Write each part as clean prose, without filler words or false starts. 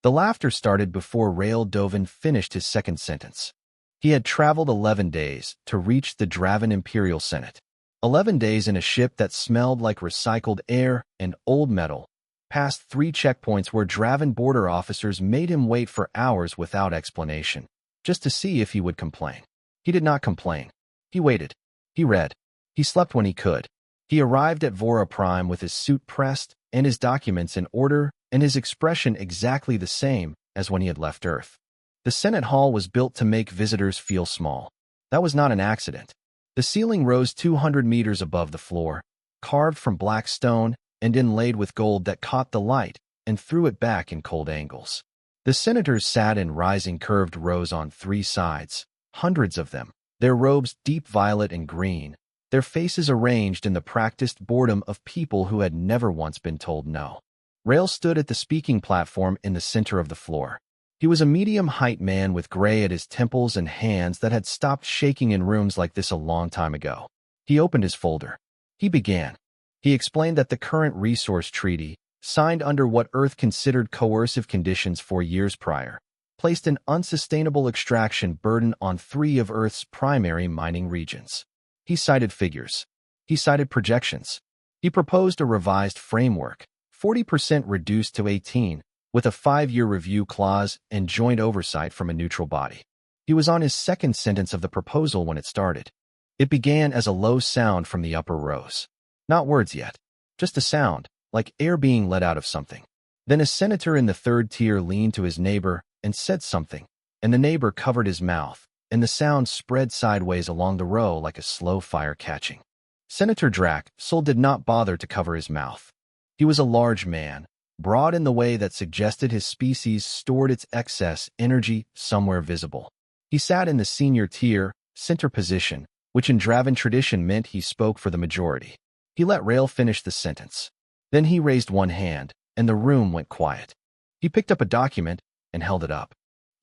The laughter started before Rael Dovin finished his second sentence. He had traveled 11 days to reach the Draven Imperial Senate. 11 days in a ship that smelled like recycled air and old metal, past 3 checkpoints where Draven border officers made him wait for hours without explanation, just to see if he would complain. He did not complain. He waited. He read. He slept when he could. He arrived at Vora Prime with his suit pressed and his documents in order and his expression exactly the same as when he had left Earth. The Senate Hall was built to make visitors feel small. That was not an accident. The ceiling rose 200 meters above the floor, carved from black stone and inlaid with gold that caught the light and threw it back in cold angles. The senators sat in rising curved rows on 3 sides, hundreds of them, their robes deep violet and green, their faces arranged in the practiced boredom of people who had never once been told no. Rael stood at the speaking platform in the center of the floor. He was a medium-height man with gray at his temples and hands that had stopped shaking in rooms like this a long time ago. He opened his folder. He began. He explained that the current resource treaty, signed under what Earth considered coercive conditions 4 years prior, placed an unsustainable extraction burden on 3 of Earth's primary mining regions. He cited figures. He cited projections. He proposed a revised framework, 40% reduced to 18%, with a 5-year review clause and joint oversight from a neutral body. He was on his second sentence of the proposal when it started. It began as a low sound from the upper rows. Not words yet, just a sound, like air being let out of something. Then a senator in the third tier leaned to his neighbor and said something, and the neighbor covered his mouth, and the sound spread sideways along the row like a slow fire catching. Senator Drac Sol did not bother to cover his mouth. He was a large man, broad in the way that suggested his species stored its excess energy somewhere visible. He sat in the senior tier, center position, which in Draven tradition meant he spoke for the majority. He let Rael finish the sentence. Then he raised one hand, and the room went quiet. He picked up a document and held it up.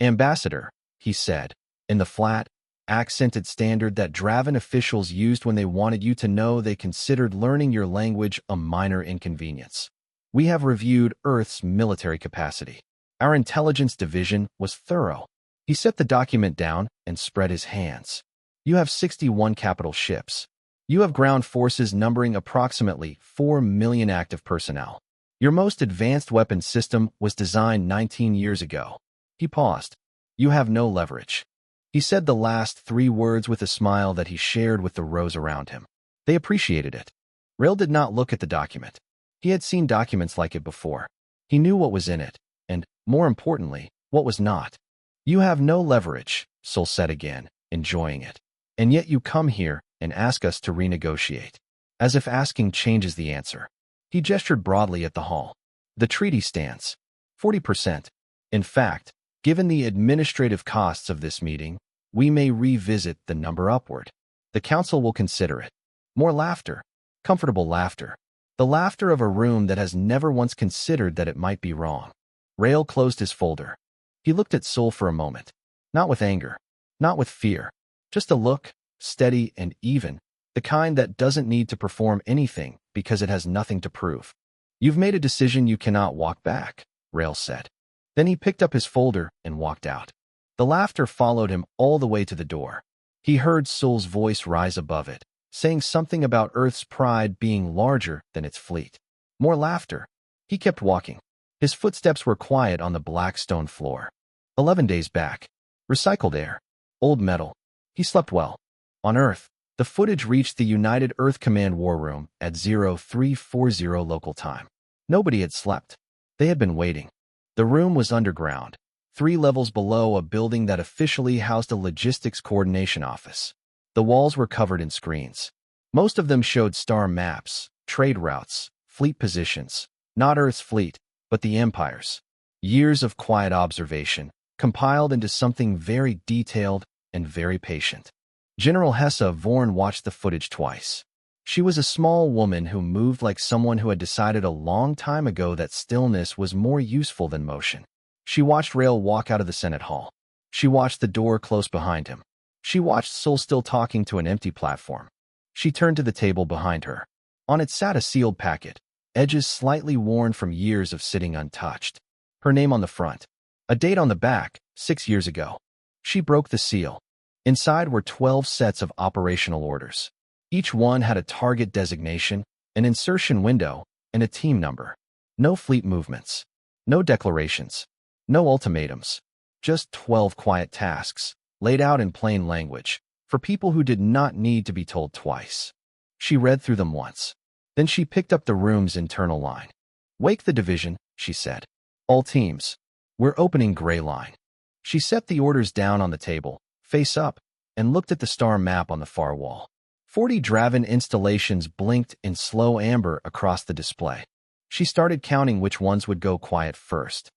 "Ambassador," he said, in the flat, accented standard that Draven officials used when they wanted you to know they considered learning your language a minor inconvenience. "We have reviewed Earth's military capacity. Our intelligence division was thorough." He set the document down and spread his hands. "You have 61 capital ships. You have ground forces numbering approximately 4 million active personnel. Your most advanced weapon system was designed 19 years ago." He paused. "You have no leverage." He said the last 3 words with a smile that he shared with the rows around him. They appreciated it. Rael did not look at the document. He had seen documents like it before. He knew what was in it, and, more importantly, what was not. "You have no leverage," Sol said again, enjoying it. "And yet you come here and ask us to renegotiate. As if asking changes the answer." He gestured broadly at the hall. "The treaty stands. 40%. In fact, given the administrative costs of this meeting, we may revisit the number upward. The council will consider it." More laughter. Comfortable laughter. The laughter of a room that has never once considered that it might be wrong. Rael closed his folder. He looked at Sol for a moment. Not with anger. Not with fear. Just a look, steady and even, the kind that doesn't need to perform anything because it has nothing to prove. "You've made a decision you cannot walk back," Rael said. Then he picked up his folder and walked out. The laughter followed him all the way to the door. He heard Sol's voice rise above it, saying something about Earth's pride being larger than its fleet. More laughter. He kept walking. His footsteps were quiet on the black stone floor. 11 days back. Recycled air. Old metal. He slept well. On Earth, the footage reached the United Earth Command War Room at 0340 local time. Nobody had slept. They had been waiting. The room was underground, 3 levels below a building that officially housed a logistics coordination office. The walls were covered in screens. Most of them showed star maps, trade routes, fleet positions, not Earth's fleet, but the Empire's. Years of quiet observation, compiled into something very detailed and very patient. General Hessa Vorn watched the footage twice. She was a small woman who moved like someone who had decided a long time ago that stillness was more useful than motion. She watched Rael walk out of the Senate Hall. She watched the door close behind him. She watched Sol still talking to an empty platform. She turned to the table behind her. On it sat a sealed packet, edges slightly worn from years of sitting untouched. Her name on the front, A date on the back, 6 years ago. She broke the seal. Inside were 12 sets of operational orders. Each one had a target designation, an insertion window, and a team number. No fleet movements. No declarations. No ultimatums. Just 12 quiet tasks, laid out in plain language, for people who did not need to be told twice. She read through them once. Then she picked up the room's internal line. "Wake the division," she said. "All teams. We're opening Gray Line." She set the orders down on the table, face up, and looked at the star map on the far wall. 40 Draven installations blinked in slow amber across the display. She started counting which ones would go quiet first.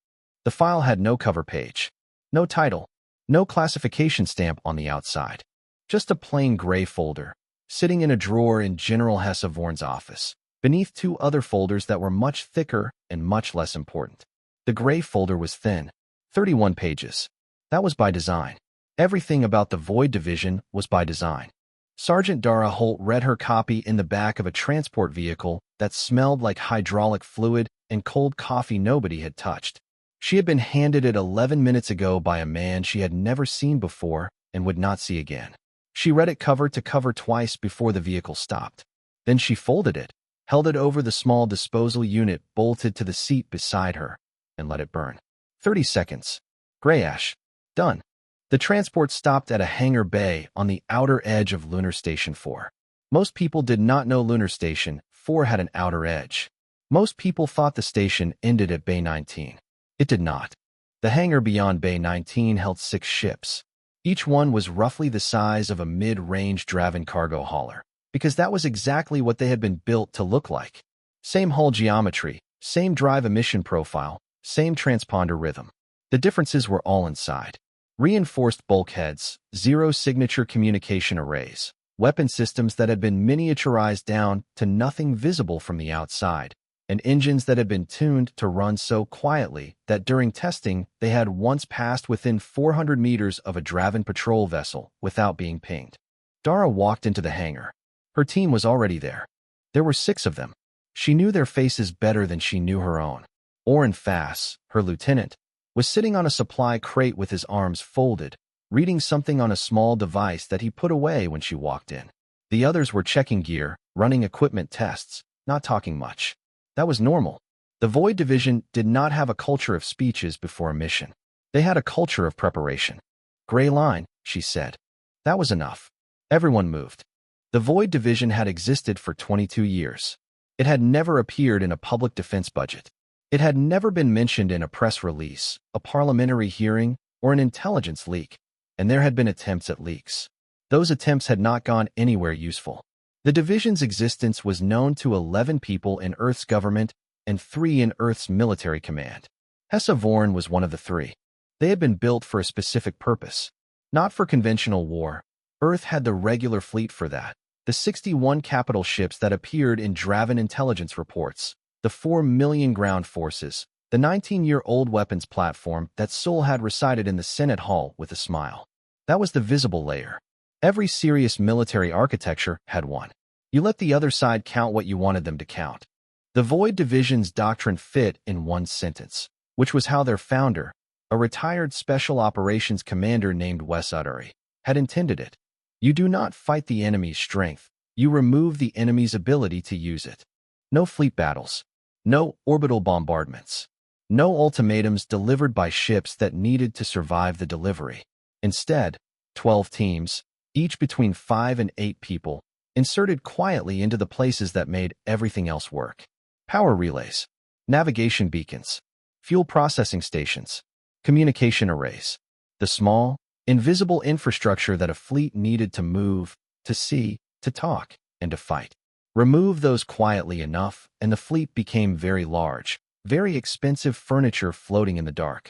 The file had no cover page, no title, no classification stamp on the outside. Just a plain gray folder, sitting in a drawer in General HFY's office, beneath 2 other folders that were much thicker and much less important. The gray folder was thin, 31 pages. That was by design. Everything about the Void Division was by design. Sergeant Dara Holt read her copy in the back of a transport vehicle that smelled like hydraulic fluid and cold coffee nobody had touched. She had been handed it 11 minutes ago by a man she had never seen before and would not see again. She read it cover to cover twice before the vehicle stopped. Then she folded it, held it over the small disposal unit bolted to the seat beside her, and let it burn. 30 seconds. Gray ash. Done. The transport stopped at a hangar bay on the outer edge of Lunar Station 4. Most people did not know Lunar Station 4 had an outer edge. Most people thought the station ended at Bay 19. It did not. The hangar beyond Bay 19 held 6 ships. Each one was roughly the size of a mid-range Draven cargo hauler, because that was exactly what they had been built to look like. Same hull geometry, same drive emission profile, same transponder rhythm. The differences were all inside. Reinforced bulkheads, zero-signature communication arrays, weapon systems that had been miniaturized down to nothing visible from the outside, and engines that had been tuned to run so quietly that during testing they had once passed within 400 meters of a Draven patrol vessel without being pinged. Dara walked into the hangar. Her team was already there. There were 6 of them. She knew their faces better than she knew her own. Oren Fass, her lieutenant, was sitting on a supply crate with his arms folded, reading something on a small device that he put away when she walked in. The others were checking gear, running equipment tests, not talking much. That was normal. The Void Division did not have a culture of speeches before a mission. They had a culture of preparation. "Gray line," she said. That was enough. Everyone moved. The Void Division had existed for 22 years. It had never appeared in a public defense budget. It had never been mentioned in a press release, a parliamentary hearing, or an intelligence leak, and there had been attempts at leaks. Those attempts had not gone anywhere useful. The division's existence was known to 11 people in Earth's government and 3 in Earth's military command. HFY was one of the 3. They had been built for a specific purpose, not for conventional war. Earth had the regular fleet for that. The 61 capital ships that appeared in Draven intelligence reports, the 4 million ground forces, the 19-year-old weapons platform that Sol had recited in the Senate Hall with a smile. That was the visible layer. Every serious military architecture had one. You let the other side count what you wanted them to count. The Void Division's doctrine fit in one sentence, which was how their founder, a retired special operations commander named Wes Uttery, had intended it. You do not fight the enemy's strength. You remove the enemy's ability to use it. No fleet battles. No orbital bombardments. No ultimatums delivered by ships that needed to survive the delivery. Instead, 12 teams, each between 5 and 8 people, inserted quietly into the places that made everything else work. Power relays, navigation beacons, fuel processing stations, communication arrays. The small, invisible infrastructure that a fleet needed to move, to see, to talk, and to fight. Remove those quietly enough, and the fleet became very large, very expensive furniture floating in the dark.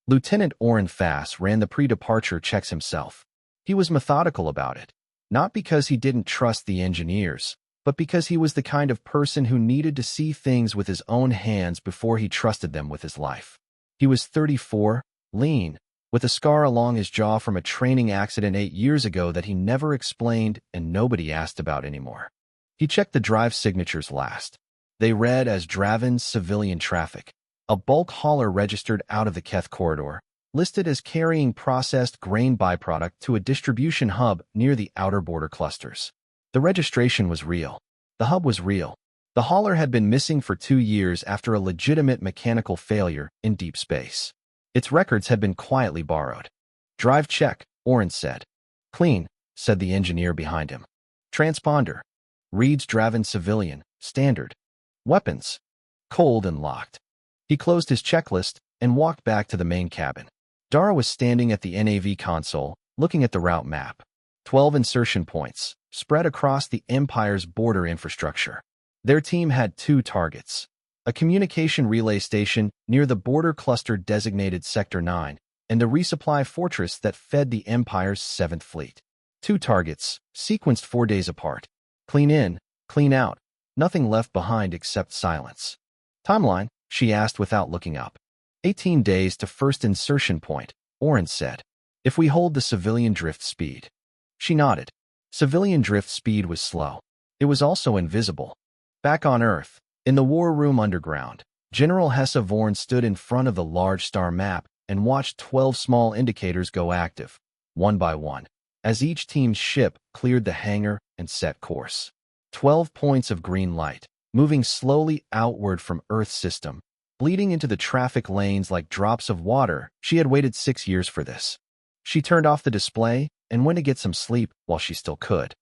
Lieutenant Oren Fass ran the pre-departure checks himself. He was methodical about it, not because he didn't trust the engineers, but because he was the kind of person who needed to see things with his own hands before he trusted them with his life. He was 34, lean, with a scar along his jaw from a training accident 8 years ago that he never explained and nobody asked about anymore. He checked the drive signatures last. They read as Draven's civilian traffic. A bulk hauler registered out of the Keth corridor, listed as carrying processed grain byproduct to a distribution hub near the outer border clusters. The registration was real. The hub was real. The hauler had been missing for 2 years after a legitimate mechanical failure in deep space. Its records had been quietly borrowed. "Drive check," Oren said. "Clean," said the engineer behind him. "Transponder. Reads Draven civilian, standard. Weapons. Cold and locked." He closed his checklist and walked back to the main cabin. Dara was standing at the NAV console, looking at the route map. 12 insertion points, spread across the Empire's border infrastructure. Their team had 2 targets: a communication relay station near the border cluster designated Sector 9, and the resupply fortress that fed the Empire's 7th Fleet. 2 targets, sequenced 4 days apart. Clean in, clean out, nothing left behind except silence. "Timeline?" she asked without looking up. 18 days to first insertion point, Oren said. "If we hold the civilian drift speed." She nodded. Civilian drift speed was slow. It was also invisible. Back on Earth, in the war room underground, General Hessa Vorn stood in front of the large star map and watched 12 small indicators go active, one by one, as each team's ship cleared the hangar and set course. 12 points of green light, moving slowly outward from Earth's system, bleeding into the traffic lanes like drops of water. She had waited 6 years for this. She turned off the display and went to get some sleep while she still could.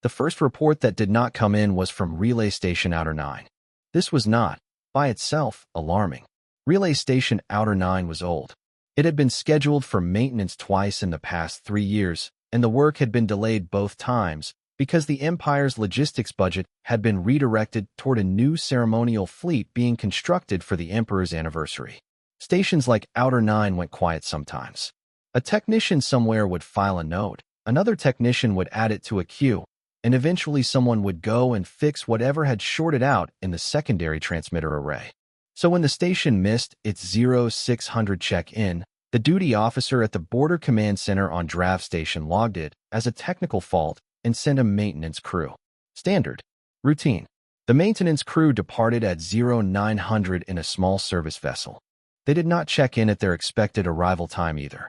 The first report that did not come in was from Relay Station Outer 9. This was not, by itself, alarming. Relay Station Outer 9 was old. It had been scheduled for maintenance twice in the past 3 years, and the work had been delayed both times because the Empire's logistics budget had been redirected toward a new ceremonial fleet being constructed for the Emperor's anniversary. Stations like Outer 9 went quiet sometimes. A technician somewhere would file a note, another technician would add it to a queue, and eventually someone would go and fix whatever had shorted out in the secondary transmitter array. So when the station missed its 0600 check-in, the duty officer at the Border Command Center on Draft Station logged it as a technical fault and sent a maintenance crew. Standard. Routine. The maintenance crew departed at 0900 in a small service vessel. They did not check in at their expected arrival time either.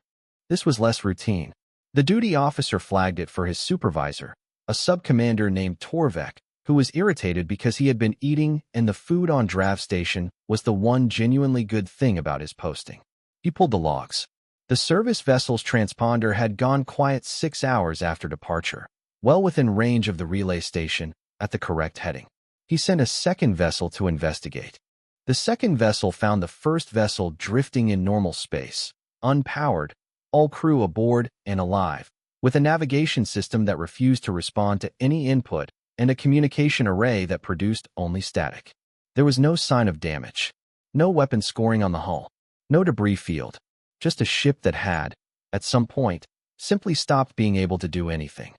This was less routine. The duty officer flagged it for his supervisor, a sub-commander named Torvek, who was irritated because he had been eating and the food on Draft Station was the one genuinely good thing about his posting. He pulled the logs. The service vessel's transponder had gone quiet 6 hours after departure, well within range of the relay station, at the correct heading. He sent a second vessel to investigate. The second vessel found the first vessel drifting in normal space, unpowered, all crew aboard and alive, with a navigation system that refused to respond to any input and a communication array that produced only static. There was no sign of damage, no weapon scoring on the hull, no debris field, just a ship that had, at some point, simply stopped being able to do anything.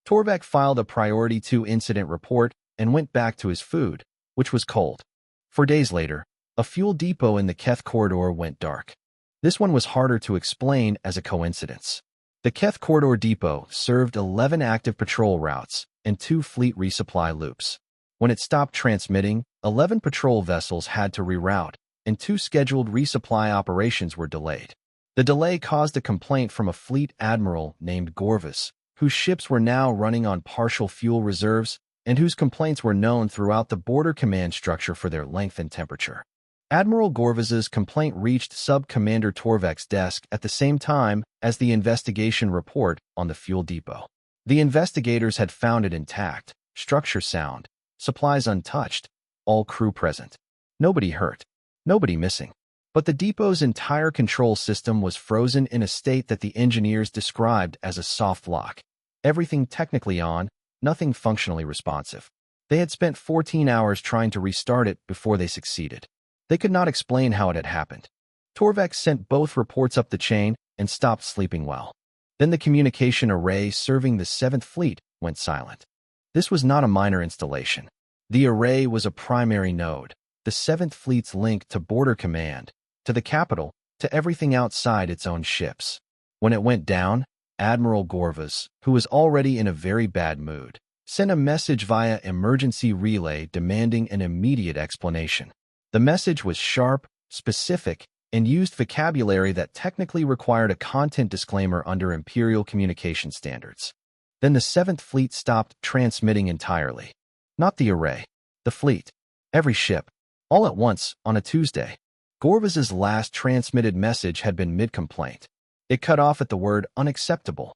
Torvek filed a Priority 2 incident report and went back to his food, which was cold. 4 days later, a fuel depot in the Keth corridor went dark. This one was harder to explain as a coincidence. The Keth corridor depot served 11 active patrol routes and 2 fleet resupply loops. When it stopped transmitting, 11 patrol vessels had to reroute, and 2 scheduled resupply operations were delayed. The delay caused a complaint from a fleet admiral named Gorvis, whose ships were now running on partial fuel reserves and whose complaints were known throughout the border command structure for their length and temperature. Admiral Gorvis's complaint reached Sub-Commander Torvek's desk at the same time as the investigation report on the fuel depot. The investigators had found it intact, structure sound, supplies untouched, all crew present. Nobody hurt, nobody missing. But the depot's entire control system was frozen in a state that the engineers described as a soft lock. Everything technically on, nothing functionally responsive. They had spent 14 hours trying to restart it before they succeeded. They could not explain how it had happened. Torvek sent both reports up the chain and stopped sleeping well. Then the communication array serving the 7th Fleet went silent. This was not a minor installation. The array was a primary node, the 7th Fleet's link to Border Command, to the capital, to everything outside its own ships. When it went down, Admiral Gorvis, who was already in a very bad mood, sent a message via emergency relay demanding an immediate explanation. The message was sharp, specific, and used vocabulary that technically required a content disclaimer under Imperial communication standards. Then the 7th Fleet stopped transmitting entirely. Not the array. The fleet. Every ship. All at once, on a Tuesday. Gorvaz's last transmitted message had been mid-complaint. It cut off at the word unacceptable.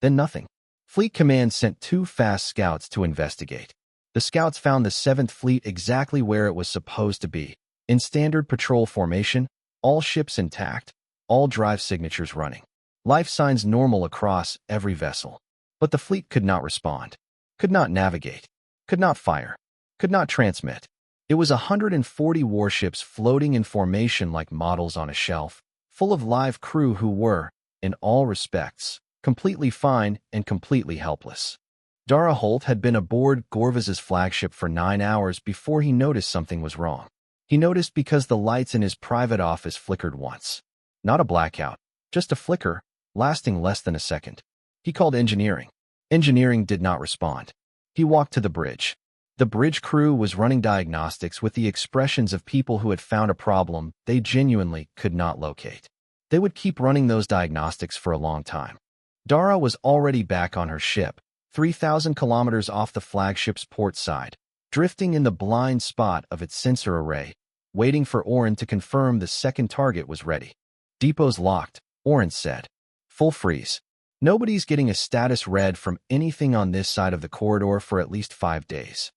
Then nothing. Fleet Command sent 2 fast scouts to investigate. The scouts found the 7th Fleet exactly where it was supposed to be, in standard patrol formation, all ships intact, all drive signatures running. Life signs normal across every vessel. But the fleet could not respond, could not navigate, could not fire, could not transmit. It was 140 warships floating in formation like models on a shelf, full of live crew who were, in all respects, completely fine and completely helpless. Dara Holt had been aboard Gorvaz's flagship for 9 hours before he noticed something was wrong. He noticed because the lights in his private office flickered once. Not a blackout, just a flicker, lasting less than a second. He called engineering. Engineering did not respond. He walked to the bridge. The bridge crew was running diagnostics with the expressions of people who had found a problem they genuinely could not locate. They would keep running those diagnostics for a long time. Dara was already back on her ship, 3,000 kilometers off the flagship's port side, drifting in the blind spot of its sensor array, waiting for Oren to confirm the second target was ready. Depot's locked, Oren said. Full freeze. Nobody's getting a status read from anything on this side of the corridor for at least 5 days.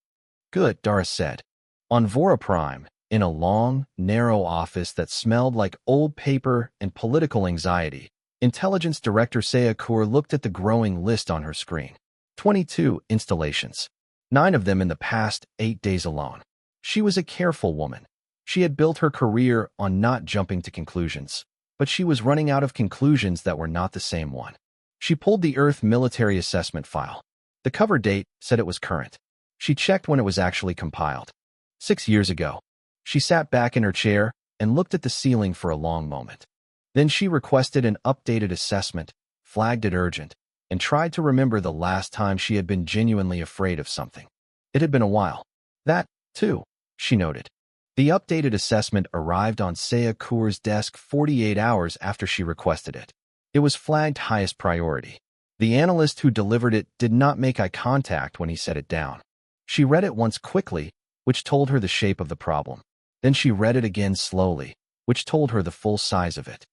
Good, Dara said. On Vora Prime, in a long, narrow office that smelled like old paper and political anxiety, Intelligence Director Saya Kaur looked at the growing list on her screen. 22 installations. 9 of them in the past 8 days alone. She was a careful woman. She had built her career on not jumping to conclusions, but she was running out of conclusions that were not the same one. She pulled the Earth military assessment file. The cover date said it was current. She checked when it was actually compiled. 6 years ago. She sat back in her chair and looked at the ceiling for a long moment. Then she requested an updated assessment, flagged it urgent, and tried to remember the last time she had been genuinely afraid of something. It had been a while. That, too, she noted. The updated assessment arrived on Saya Kaur's desk 48 hours after she requested it. It was flagged highest priority. The analyst who delivered it did not make eye contact when he set it down. She read it once quickly, which told her the shape of the problem. Then she read it again slowly, which told her the full size of it.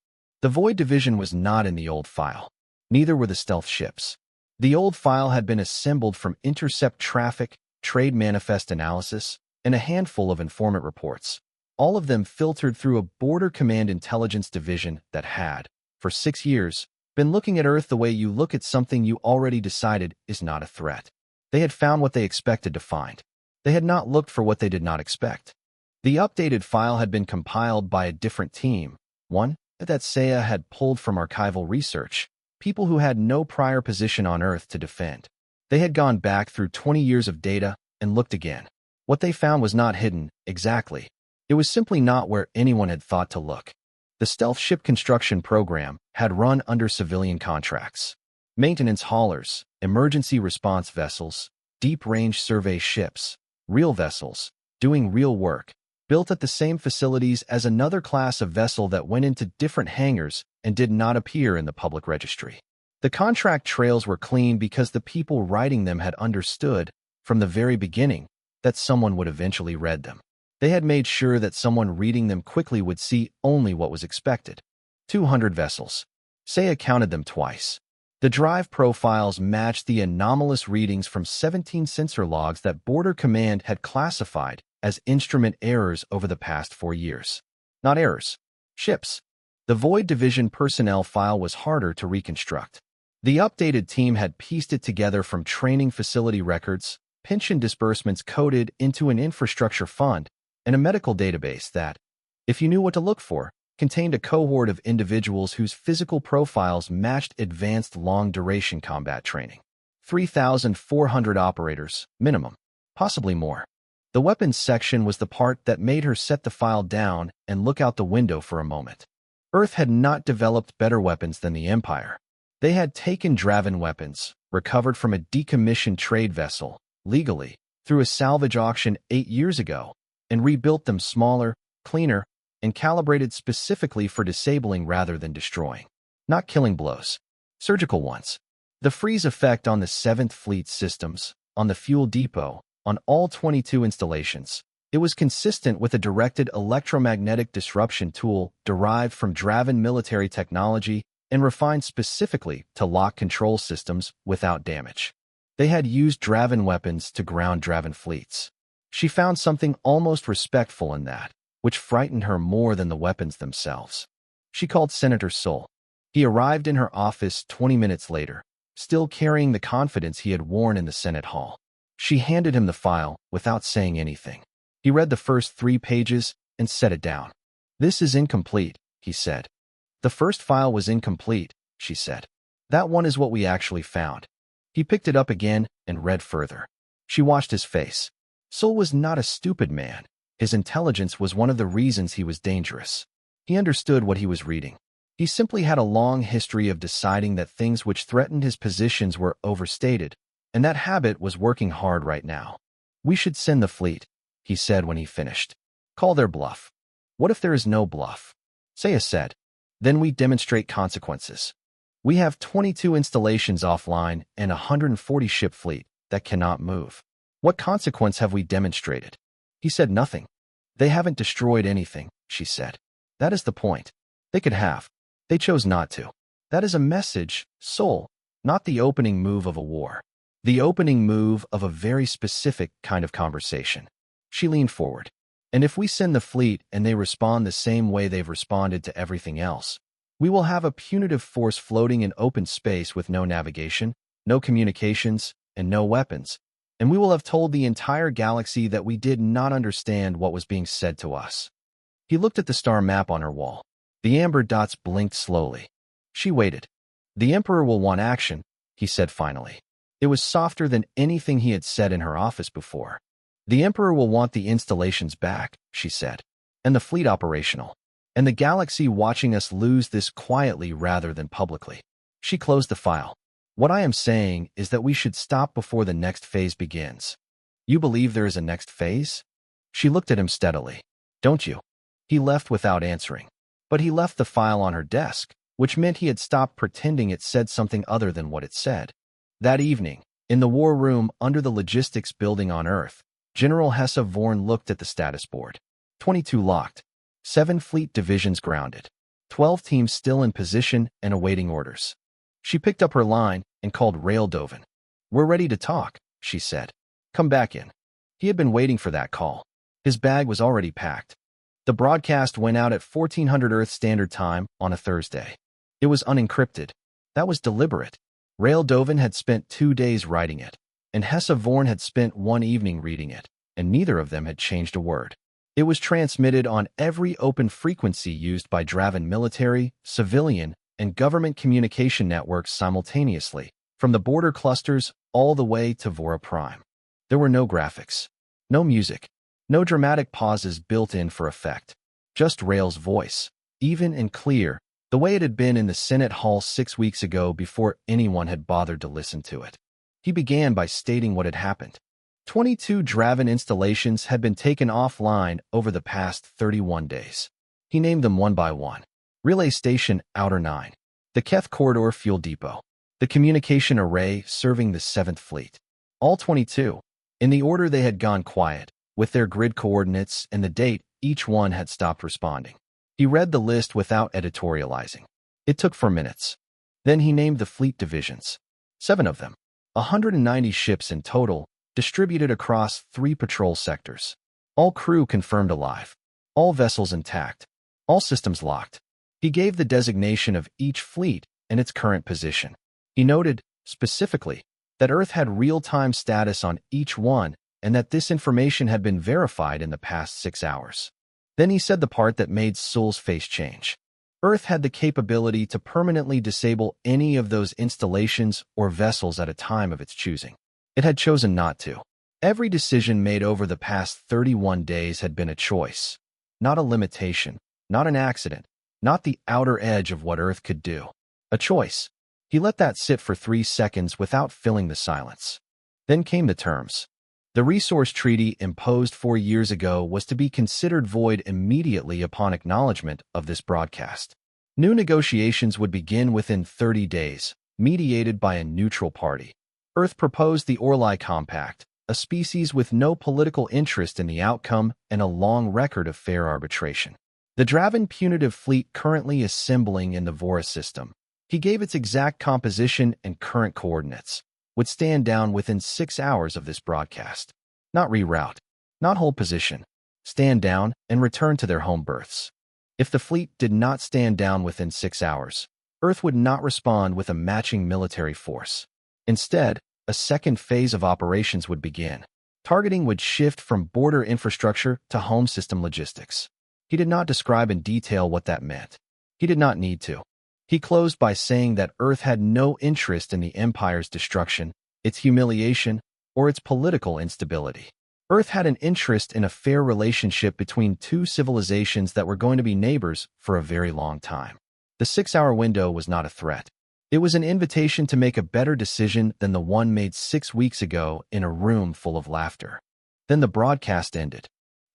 The Void Division was not in the old file. Neither were the stealth ships. The old file had been assembled from intercept traffic, trade manifest analysis, and a handful of informant reports, all of them filtered through a Border Command Intelligence Division that had, for 6 years, been looking at Earth the way you look at something you already decided is not a threat. They had found what they expected to find. They had not looked for what they did not expect. The updated file had been compiled by a different team, one that Saya had pulled from archival research, people who had no prior position on Earth to defend. They had gone back through 20 years of data and looked again. What they found was not hidden, exactly. It was simply not where anyone had thought to look. The stealth ship construction program had run under civilian contracts. Maintenance haulers, emergency response vessels, deep-range survey ships, real vessels, doing real work, built at the same facilities as another class of vessel that went into different hangars and did not appear in the public registry. The contract trails were clean because the people writing them had understood, from the very beginning, that someone would eventually read them. They had made sure that someone reading them quickly would see only what was expected. 200 vessels. Saya counted them twice. The drive profiles matched the anomalous readings from 17 sensor logs that Border Command had classified as instrument errors over the past 4 years. Not errors. Ships. The Void Division personnel file was harder to reconstruct. The updated team had pieced it together from training facility records, pension disbursements coded into an infrastructure fund, and a medical database that, if you knew what to look for, contained a cohort of individuals whose physical profiles matched advanced long-duration combat training. 3,400 operators, minimum. Possibly more. The weapons section was the part that made her set the file down and look out the window for a moment. Earth had not developed better weapons than the Empire. They had taken Draven weapons, recovered from a decommissioned trade vessel, legally, through a salvage auction 8 years ago, and rebuilt them smaller, cleaner, and calibrated specifically for disabling rather than destroying. Not killing blows. Surgical ones. The freeze effect on the 7th Fleet systems, on the fuel depot, on all 22 installations. It was consistent with a directed electromagnetic disruption tool derived from Draven military technology and refined specifically to lock control systems without damage. They had used Draven weapons to ground Draven fleets. She found something almost respectful in that, which frightened her more than the weapons themselves. She called Senator Sol. He arrived in her office 20 minutes later, still carrying the confidence he had worn in the Senate Hall. She handed him the file without saying anything. He read the first 3 pages and set it down. "This is incomplete," he said. "The first file was incomplete," she said. "That one is what we actually found." He picked it up again and read further. She watched his face. Sol was not a stupid man. His intelligence was one of the reasons he was dangerous. He understood what he was reading. He simply had a long history of deciding that things which threatened his positions were overstated, and that habit was working hard right now. "We should send the fleet," he said when he finished. "Call their bluff." "What if there is no bluff?" Saya said. "Then we demonstrate consequences. We have 22 installations offline and a 140-ship fleet that cannot move. What consequence have we demonstrated?" He said nothing. "They haven't destroyed anything," she said. "That is the point. They could have. They chose not to. That is a message, Sol, not the opening move of a war. The opening move of a very specific kind of conversation." She leaned forward. "And if we send the fleet and they respond the same way they've responded to everything else, we will have a punitive force floating in open space with no navigation, no communications, and no weapons, and we will have told the entire galaxy that we did not understand what was being said to us." He looked at the star map on her wall. The amber dots blinked slowly. She waited. "The Emperor will want action," he said finally. It was softer than anything he had said in her office before. "The Emperor will want the installations back," she said, "and the fleet operational, and the galaxy watching us lose this quietly rather than publicly." She closed the file. "What I am saying is that we should stop before the next phase begins." "You believe there is a next phase?" She looked at him steadily. "Don't you?" He left without answering. But he left the file on her desk, which meant he had stopped pretending it said something other than what it said. That evening, in the war room under the logistics building on Earth, General Hessa Vorn looked at the status board. 22 locked. 7 fleet divisions grounded. 12 teams still in position and awaiting orders. She picked up her line and called Rail Doven. "We're ready to talk," she said. "Come back in." He had been waiting for that call. His bag was already packed. The broadcast went out at 1400 Earth Standard Time on a Thursday. It was unencrypted. That was deliberate. Rail Doven had spent 2 days writing it, and Hessa Vorn had spent 1 evening reading it, and neither of them had changed a word. It was transmitted on every open frequency used by Draven military, civilian, and government communication networks simultaneously, from the border clusters all the way to Vora Prime. There were no graphics, no music, no dramatic pauses built in for effect. Just Rail's voice, even and clear, the way it had been in the Senate Hall 6 weeks ago before anyone had bothered to listen to it. He began by stating what had happened. 22 Draven installations had been taken offline over the past 31 days. He named them one by one. Relay Station Outer 9, the Keth Corridor Fuel Depot, the Communication Array serving the 7th Fleet. All 22. In the order they had gone quiet, with their grid coordinates and the date each one had stopped responding. He read the list without editorializing. It took 4 minutes. Then he named the fleet divisions. 7 of them. 190 ships in total, distributed across 3 patrol sectors. All crew confirmed alive. All vessels intact. All systems locked. He gave the designation of each fleet and its current position. He noted, specifically, that Earth had real-time status on each one and that this information had been verified in the past 6 hours. Then he said the part that made Sol's face change. Earth had the capability to permanently disable any of those installations or vessels at a time of its choosing. It had chosen not to. Every decision made over the past 31 days had been a choice, not a limitation, not an accident, not the outer edge of what Earth could do. A choice. He let that sit for 3 seconds without filling the silence. Then came the terms. The resource treaty imposed 4 years ago was to be considered void immediately upon acknowledgement of this broadcast. New negotiations would begin within 30 days, mediated by a neutral party. Earth proposed the Orly Compact, a species with no political interest in the outcome and a long record of fair arbitration. The Draven punitive fleet currently assembling in the Vora system. He gave its exact composition and current coordinates. Would stand down within 6 hours of this broadcast. Not reroute, not hold position. Stand down and return to their home berths. If the fleet did not stand down within 6 hours, Earth would not respond with a matching military force. Instead, a second phase of operations would begin. Targeting would shift from border infrastructure to home system logistics. He did not describe in detail what that meant. He did not need to. He closed by saying that Earth had no interest in the Empire's destruction, its humiliation, or its political instability. Earth had an interest in a fair relationship between two civilizations that were going to be neighbors for a very long time. The 6-hour window was not a threat. It was an invitation to make a better decision than the one made 6 weeks ago in a room full of laughter. Then the broadcast ended.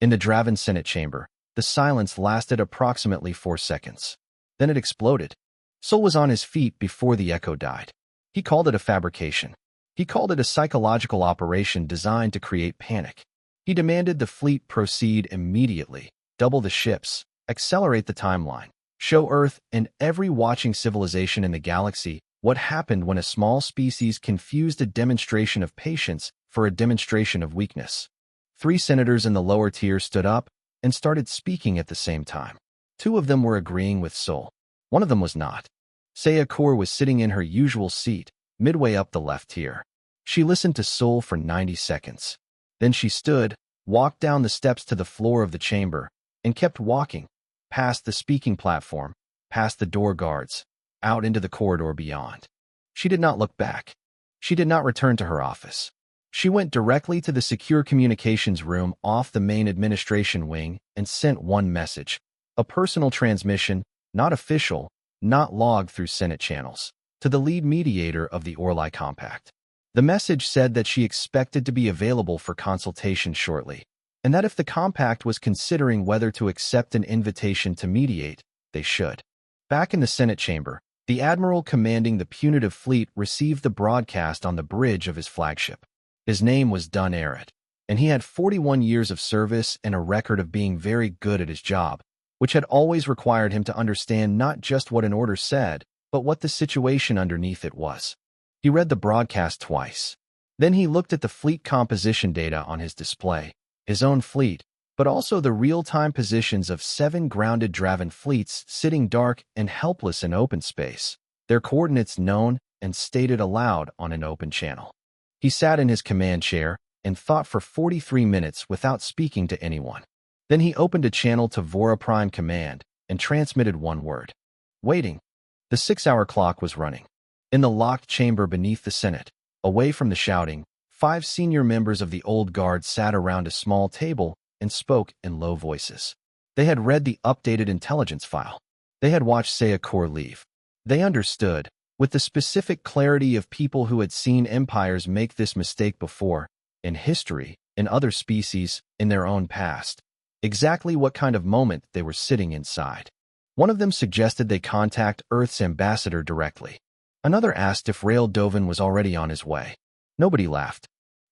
In the Draven Senate chamber, the silence lasted approximately 4 seconds. Then it exploded. Sol was on his feet before the echo died. He called it a fabrication. He called it a psychological operation designed to create panic. He demanded the fleet proceed immediately, double the ships, accelerate the timeline, show Earth and every watching civilization in the galaxy what happened when a small species confused a demonstration of patience for a demonstration of weakness. 3 senators in the lower tier stood up and started speaking at the same time. 2 of them were agreeing with Sol. One of them was not. Saya Kaur was sitting in her usual seat, midway up the left tier. She listened to Sol for 90 seconds. Then she stood, walked down the steps to the floor of the chamber, and kept walking, past the speaking platform, past the door guards, out into the corridor beyond. She did not look back. She did not return to her office. She went directly to the secure communications room off the main administration wing and sent one message, a personal transmission, not official, not logged through Senate channels, to the lead mediator of the Orly Compact. The message said that she expected to be available for consultation shortly, and that if the Compact was considering whether to accept an invitation to mediate, they should. Back in the Senate chamber, the admiral commanding the punitive fleet received the broadcast on the bridge of his flagship. His name was Dun Arrett, and he had 41 years of service and a record of being very good at his job, which had always required him to understand not just what an order said, but what the situation underneath it was. He read the broadcast twice. Then he looked at the fleet composition data on his display, his own fleet, but also the real-time positions of 7 grounded Draven fleets sitting dark and helpless in open space, their coordinates known and stated aloud on an open channel. He sat in his command chair and thought for 43 minutes without speaking to anyone. Then he opened a channel to Vora Prime Command and transmitted one word. Waiting. The 6-hour clock was running. In the locked chamber beneath the Senate, away from the shouting, 5 senior members of the old guard sat around a small table and spoke in low voices. They had read the updated intelligence file. They had watched Saya Kaur leave. They understood, with the specific clarity of people who had seen empires make this mistake before, in history, in other species, in their own past, exactly what kind of moment they were sitting inside. One of them suggested they contact Earth's ambassador directly. Another asked if Rael Dovin was already on his way. Nobody laughed.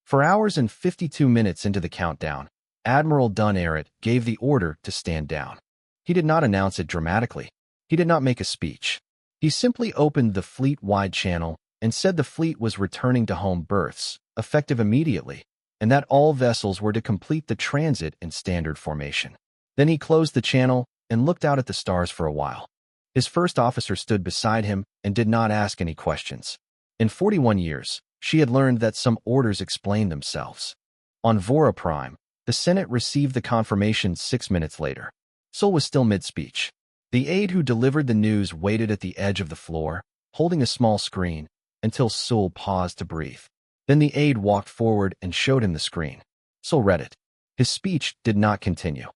For hours and 52 minutes into the countdown, Admiral Dun Arrett gave the order to stand down. He did not announce it dramatically. He did not make a speech. He simply opened the fleet-wide channel and said the fleet was returning to home berths, effective immediately, and that all vessels were to complete the transit in standard formation. Then he closed the channel and looked out at the stars for a while. His first officer stood beside him and did not ask any questions. In 41 years, she had learned that some orders explain themselves. On Vora Prime, the Senate received the confirmation 6 minutes later. Sol was still mid-speech. The aide who delivered the news waited at the edge of the floor, holding a small screen, until Sol paused to breathe. Then the aide walked forward and showed him the screen. Sol read it. His speech did not continue.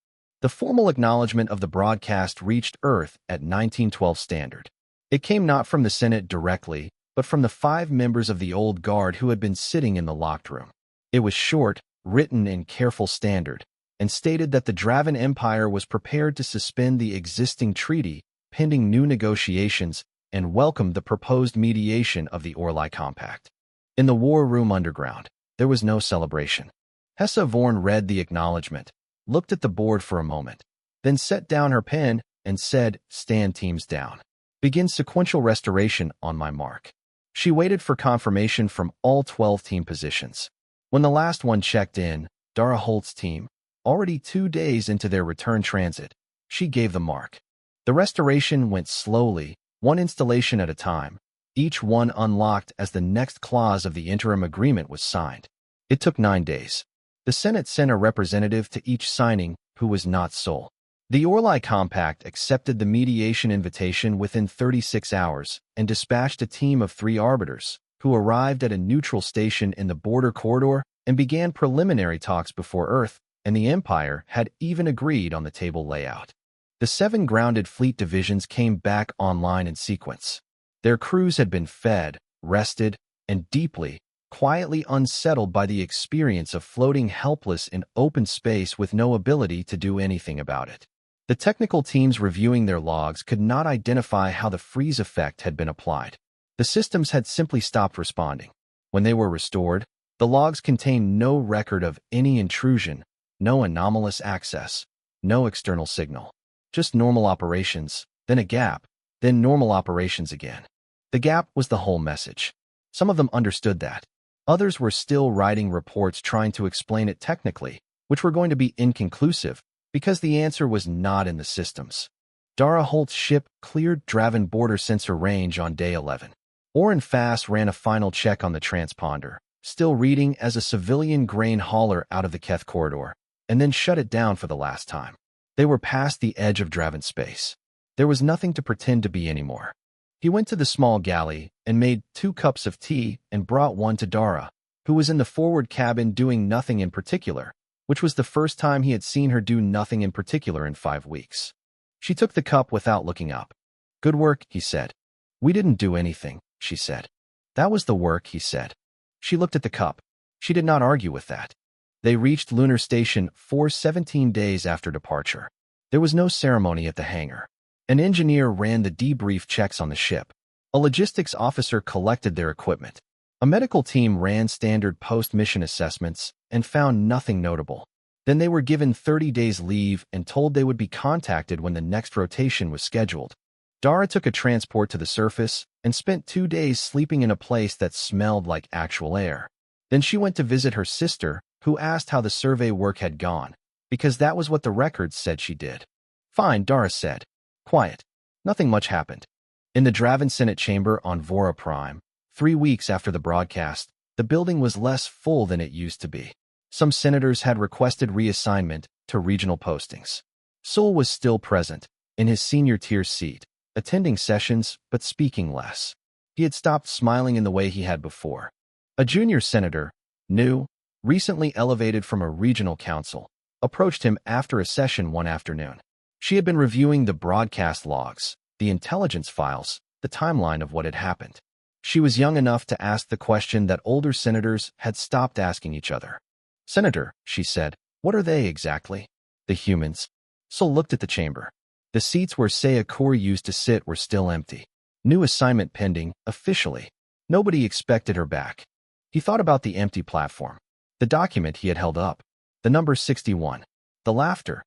The formal acknowledgement of the broadcast reached Earth at 1912 standard. It came not from the Senate directly, but from the 5 members of the old guard who had been sitting in the locked room. It was short, written in careful standard, and stated that the Draven Empire was prepared to suspend the existing treaty pending new negotiations and welcomed the proposed mediation of the Orly Compact. In the war room underground, there was no celebration. Hessa Vorn read the acknowledgement, looked at the board for a moment, then set down her pen and said, "Stand teams down. Begin sequential restoration on my mark." She waited for confirmation from all 12 team positions. When the last one checked in, Dara Holt's team, already 2 days into their return transit, she gave the mark. The restoration went slowly, one installation at a time, each one unlocked as the next clause of the interim agreement was signed. It took 9 days. The Senate sent a representative to each signing who was not Sol. The Orly Compact accepted the mediation invitation within 36 hours and dispatched a team of 3 arbiters, who arrived at a neutral station in the border corridor and began preliminary talks before Earth and the Empire had even agreed on the table layout. The 7 grounded fleet divisions came back online in sequence. Their crews had been fed, rested, and deeply, quietly unsettled by the experience of floating helpless in open space with no ability to do anything about it. The technical teams reviewing their logs could not identify how the freeze effect had been applied. The systems had simply stopped responding. When they were restored, the logs contained no record of any intrusion, no anomalous access, no external signal. Just normal operations, then a gap, then normal operations again. The gap was the whole message. Some of them understood that. Others were still writing reports trying to explain it technically, which were going to be inconclusive because the answer was not in the systems. Dara Holt's ship cleared Draven border sensor range on day 11. Oren Fass ran a final check on the transponder, still reading as a civilian grain hauler out of the Keth corridor, and then shut it down for the last time. They were past the edge of Draven space. There was nothing to pretend to be anymore. He went to the small galley and made 2 cups of tea and brought one to Dara, who was in the forward cabin doing nothing in particular, which was the first time he had seen her do nothing in particular in 5 weeks. She took the cup without looking up. "Good work," he said. "We didn't do anything," she said. "That was the work," he said. She looked at the cup. She did not argue with that. They reached Lunar Station 17 days after departure. There was no ceremony at the hangar. An engineer ran the debrief checks on the ship. A logistics officer collected their equipment. A medical team ran standard post-mission assessments and found nothing notable. Then they were given 30 days leave and told they would be contacted when the next rotation was scheduled. Dara took a transport to the surface and spent 2 days sleeping in a place that smelled like actual air. Then she went to visit her sister, who asked how the survey work had gone, because that was what the records said she did. "Fine," Dara said. "Quiet. Nothing much happened." In the Draven Senate chamber on Vora Prime, 3 weeks after the broadcast, the building was less full than it used to be. Some senators had requested reassignment to regional postings. Sol was still present, in his senior tier seat, attending sessions but speaking less. He had stopped smiling in the way he had before. A junior senator, new, recently elevated from a regional council, approached him after a session one afternoon. She had been reviewing the broadcast logs, the intelligence files, the timeline of what had happened. She was young enough to ask the question that older senators had stopped asking each other. "Senator," she said, "what are they exactly?" "The humans." Sol looked at the chamber. The seats where Saya Khor used to sit were still empty. New assignment pending, officially. Nobody expected her back. He thought about the empty platform. The document he had held up. The number 61. The laughter.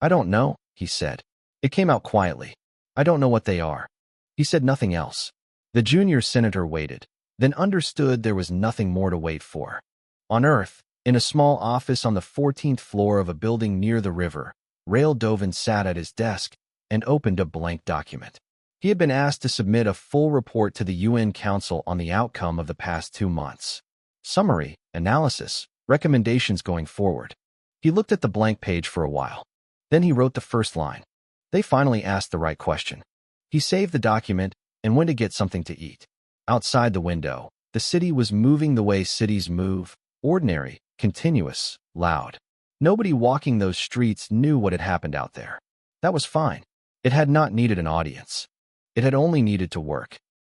"I don't know," he said. It came out quietly. "I don't know what they are." He said nothing else. The junior senator waited, then understood there was nothing more to wait for. On Earth, in a small office on the 14th floor of a building near the river, Rael Dovin sat at his desk and opened a blank document. He had been asked to submit a full report to the UN Council on the outcome of the past 2 months. Summary, analysis, recommendations going forward. He looked at the blank page for a while. Then he wrote the first line. They finally asked the right question. He saved the document and went to get something to eat. Outside the window, the city was moving the way cities move, ordinary, continuous, loud. Nobody walking those streets knew what had happened out there. That was fine. It had not needed an audience. It had only needed to work.